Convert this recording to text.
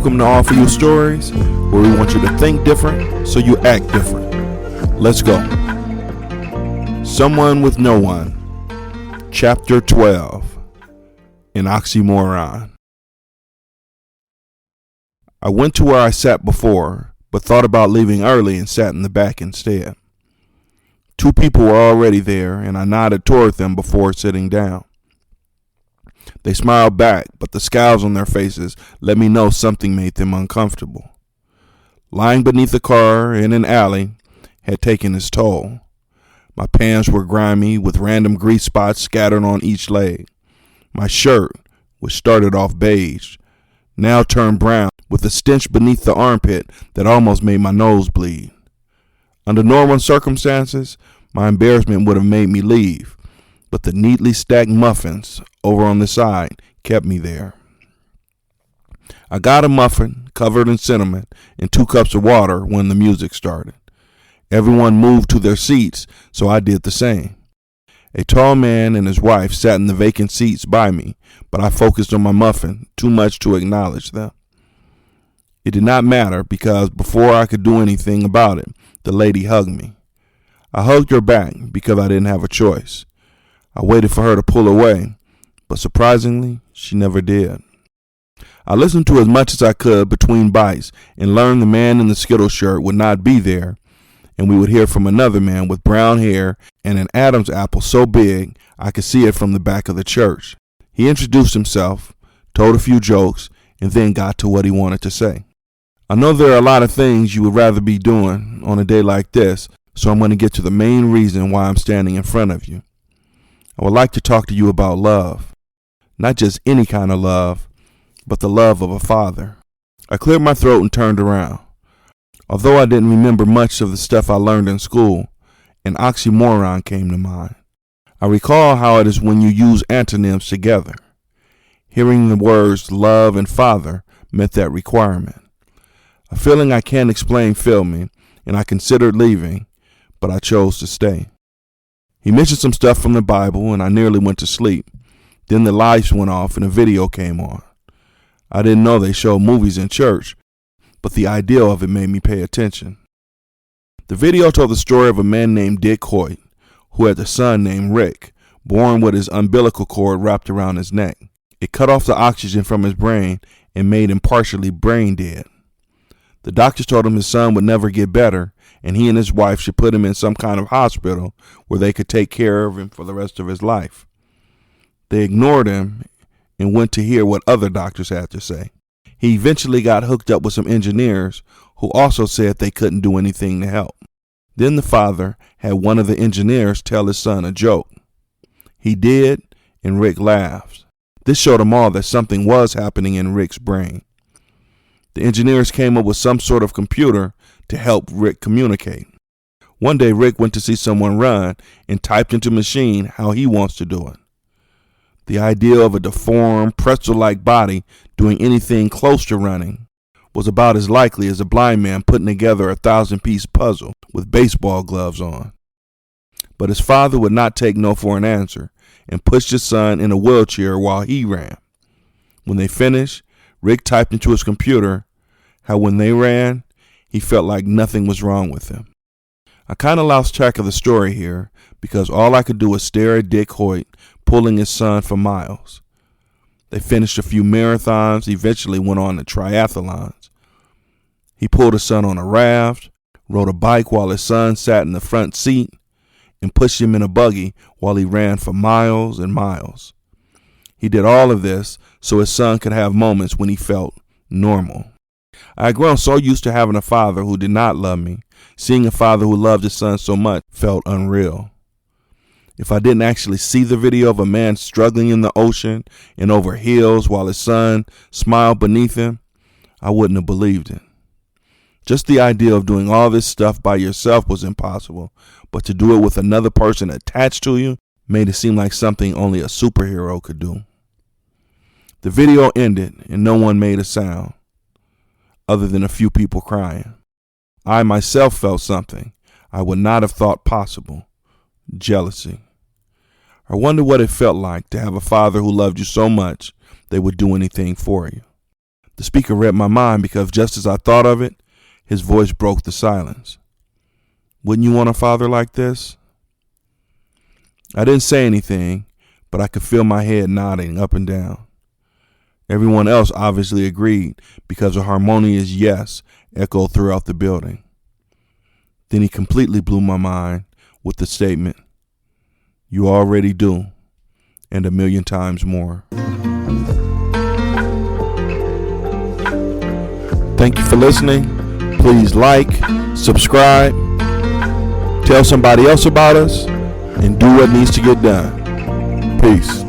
Welcome to All For You Stories, where we want you to think different so you act different. Let's go. Someone with No One, Chapter 12, an Oxymoron. I went to where I sat before, but thought about leaving early and sat in the back instead. Two people were already there, and I nodded toward them before sitting down. They smiled back, but the scowls on their faces let me know something made them uncomfortable. Lying beneath the car in an alley had taken its toll. My pants were grimy with random grease spots scattered on each leg. My shirt, which started off beige, now turned brown with a stench beneath the armpit that almost made my nose bleed. Under normal circumstances, my embarrassment would have made me leave, but the neatly stacked muffins over on the side kept me there. I got a muffin covered in cinnamon and 2 cups of water when the music started. Everyone moved to their seats, so I did the same. A tall man and his wife sat in the vacant seats by me, but I focused on my muffin too much to acknowledge them. It did not matter because before I could do anything about it, the lady hugged me. I hugged her back because I didn't have a choice. I waited for her to pull away, but surprisingly, she never did. I listened to as much as I could between bites and learned the man in the Skittle shirt would not be there, and we would hear from another man with brown hair and an Adam's apple so big I could see it from the back of the church. He introduced himself, told a few jokes, and then got to what he wanted to say. I know there are a lot of things you would rather be doing on a day like this, so I'm going to get to the main reason why I'm standing in front of you. I would like to talk to you about love. Not just any kind of love, but the love of a father. I cleared my throat and turned around. Although I didn't remember much of the stuff I learned in school, an oxymoron came to mind. I recall how it is when you use antonyms together. Hearing the words love and father met that requirement. A feeling I can't explain filled me, and I considered leaving, but I chose to stay. He mentioned some stuff from the Bible, and I nearly went to sleep. Then the lights went off and a video came on. I didn't know they showed movies in church, but the idea of it made me pay attention. The video told the story of a man named Dick Hoyt, who had a son named Rick, born with his umbilical cord wrapped around his neck. It cut off the oxygen from his brain and made him partially brain dead. The doctors told him his son would never get better, and he and his wife should put him in some kind of hospital where they could take care of him for the rest of his life. They ignored him and went to hear what other doctors had to say. He eventually got hooked up with some engineers who also said they couldn't do anything to help. Then the father had one of the engineers tell his son a joke. He did, and Rick laughed. This showed them all that something was happening in Rick's brain. The engineers came up with some sort of computer to help Rick communicate. One day, Rick went to see someone run and typed into machine how he wants to do it. The idea of a deformed, pretzel-like body doing anything close to running was about as likely as a blind man putting together a 1,000-piece puzzle with baseball gloves on. But his father would not take no for an answer and pushed his son in a wheelchair while he ran. When they finished, Rick typed into his computer how when they ran, he felt like nothing was wrong with him. I kind of lost track of the story here because all I could do was stare at Dick Hoyt pulling his son for miles. They finished a few marathons, eventually went on to triathlons. He pulled his son on a raft, rode a bike while his son sat in the front seat, and pushed him in a buggy while he ran for miles and miles. He did all of this so his son could have moments when he felt normal. I had grown so used to having a father who did not love me. Seeing a father who loved his son so much felt unreal. If I didn't actually see the video of a man struggling in the ocean and over hills while his son smiled beneath him, I wouldn't have believed it. Just the idea of doing all this stuff by yourself was impossible, but to do it with another person attached to you made it seem like something only a superhero could do. The video ended and no one made a sound, other than a few people crying. I myself felt something I would not have thought possible: jealousy. I wonder what it felt like to have a father who loved you so much they would do anything for you. The speaker read my mind because just as I thought of it, his voice broke the silence. Wouldn't you want a father like this? I didn't say anything, but I could feel my head nodding up and down. Everyone else obviously agreed because a harmonious yes echoed throughout the building. Then he completely blew my mind with the statement, "You already do, and 1,000,000 times more." Thank you for listening. Please like, subscribe, tell somebody else about us, and do what needs to get done. Peace.